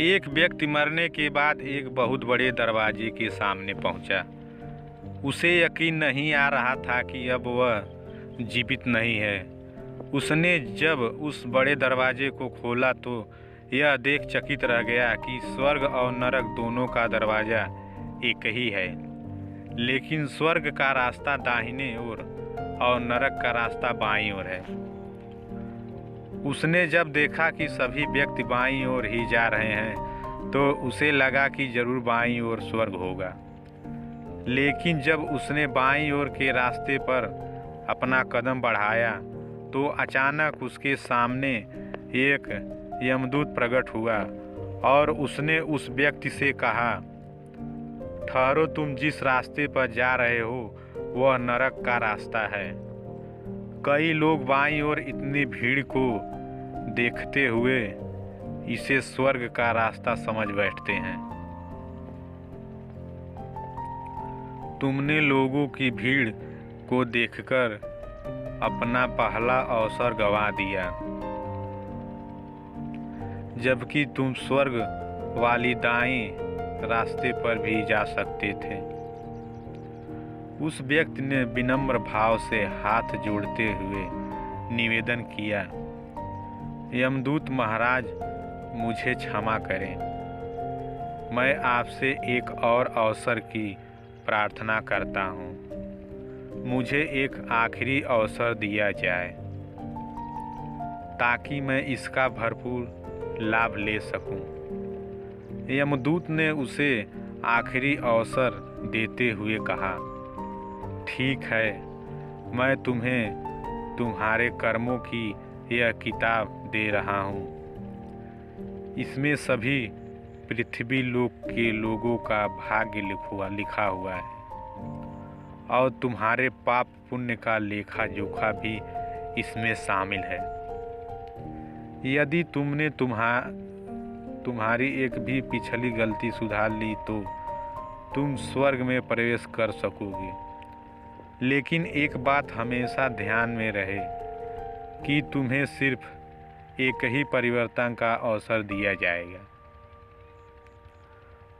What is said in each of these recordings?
एक व्यक्ति मरने के बाद एक बहुत बड़े दरवाजे के सामने पहुंचा। उसे यकीन नहीं आ रहा था कि अब वह जीवित नहीं है। उसने जब उस बड़े दरवाजे को खोला तो यह देख चकित रह गया कि स्वर्ग और नरक दोनों का दरवाज़ा एक ही है, लेकिन स्वर्ग का रास्ता दाहिने ओर और नरक का रास्ता बाईं ओर है। उसने जब देखा कि सभी व्यक्ति बाईं ओर ही जा रहे हैं तो उसे लगा कि जरूर बाईं ओर स्वर्ग होगा। लेकिन जब उसने बाईं ओर के रास्ते पर अपना कदम बढ़ाया तो अचानक उसके सामने एक यमदूत प्रकट हुआ और उसने उस व्यक्ति से कहा, ठहरो, तुम जिस रास्ते पर जा रहे हो वह नरक का रास्ता है। कई लोग बाईं ओर इतनी भीड़ को देखते हुए इसे स्वर्ग का रास्ता समझ बैठते हैं। तुमने लोगों की भीड़ को देखकर अपना पहला अवसर गंवा दिया, जबकि तुम स्वर्ग वाली दाएं रास्ते पर भी जा सकते थे। उस व्यक्ति ने विनम्र भाव से हाथ जोड़ते हुए निवेदन किया, यमदूत महाराज, मुझे क्षमा करें। मैं आपसे एक और अवसर की प्रार्थना करता हूँ। मुझे एक आखिरी अवसर दिया जाए ताकि मैं इसका भरपूर लाभ ले सकूं। यमदूत ने उसे आखिरी अवसर देते हुए कहा, ठीक है, मैं तुम्हें तुम्हारे कर्मों की यह किताब दे रहा हूँ। इसमें सभी पृथ्वी लोक के लोगों का भाग्य लिखा हुआ है और तुम्हारे पाप पुण्य का लेखा जोखा भी इसमें शामिल है। यदि तुमने तुम्हारी एक भी पिछली गलती सुधार ली तो तुम स्वर्ग में प्रवेश कर सकोगे। लेकिन एक बात हमेशा ध्यान में रहे कि तुम्हें सिर्फ एक ही परिवर्तन का अवसर दिया जाएगा।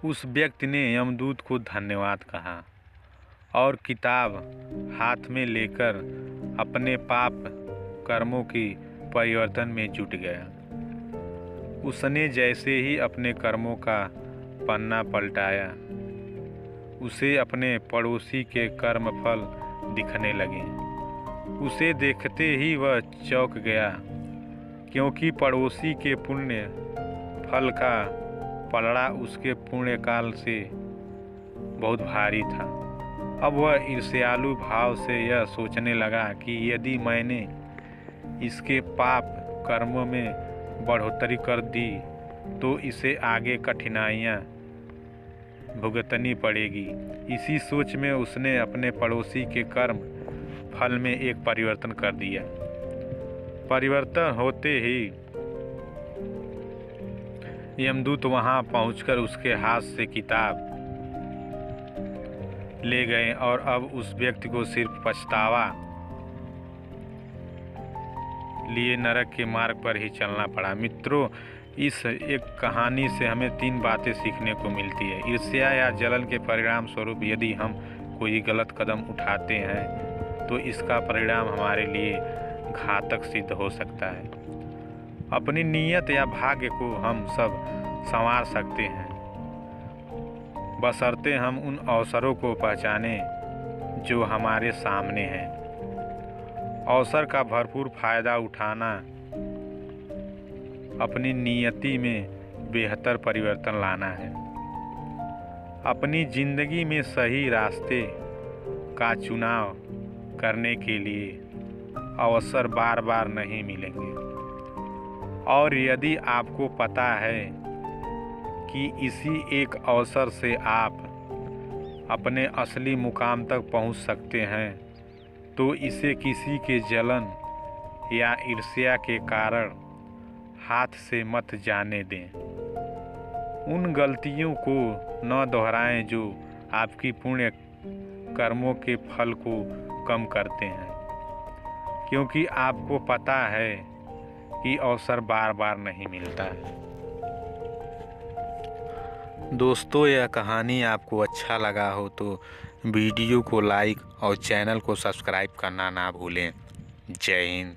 उस व्यक्ति ने यमदूत को धन्यवाद कहा और किताब हाथ में लेकर अपने पाप कर्मों की परिवर्तन में जुट गया। उसने जैसे ही अपने कर्मों का पन्ना पलटाया, उसे अपने पड़ोसी के कर्मफल दिखने लगे। उसे देखते ही वह चौंक गया, क्योंकि पड़ोसी के पुण्य फल का पलड़ा उसके पुण्य काल से बहुत भारी था। अब वह ईर्ष्यालु भाव से यह सोचने लगा कि यदि मैंने इसके पाप कर्मों में बढ़ोतरी कर दी तो इसे आगे कठिनाइयाँ भुगतनी पड़ेगी। इसी सोच में उसने अपने पड़ोसी के कर्म फल में एक परिवर्तन कर दिया। परिवर्तन होते ही यमदूत वहां पहुंचकर उसके हाथ से किताब ले गए और अब उस व्यक्ति को सिर्फ पछतावा लिए नरक के मार्ग पर ही चलना पड़ा। मित्रों, इस एक कहानी से हमें 3 बातें सीखने को मिलती है। ईर्ष्या या जलन के परिणाम स्वरूप यदि हम कोई गलत कदम उठाते हैं तो इसका परिणाम हमारे लिए घातक सिद्ध हो सकता है। अपनी नीयत या भाग्य को हम सब संवार सकते हैं, बशर्ते हम उन अवसरों को पहचानें जो हमारे सामने हैं। अवसर का भरपूर फायदा उठाना अपनी नियति में बेहतर परिवर्तन लाना है। अपनी जिंदगी में सही रास्ते का चुनाव करने के लिए अवसर बार बार नहीं मिलेंगे, और यदि आपको पता है कि इसी एक अवसर से आप अपने असली मुकाम तक पहुंच सकते हैं तो इसे किसी के जलन या ईर्ष्या के कारण हाथ से मत जाने दें। उन गलतियों को न दोहराएं जो आपकी पुण्य कर्मों के फल को कम करते हैं, क्योंकि आपको पता है कि अवसर बार बार नहीं मिलता है। दोस्तों, यह कहानी आपको अच्छा लगा हो तो वीडियो को लाइक और चैनल को सब्सक्राइब करना ना भूलें। जय हिंद।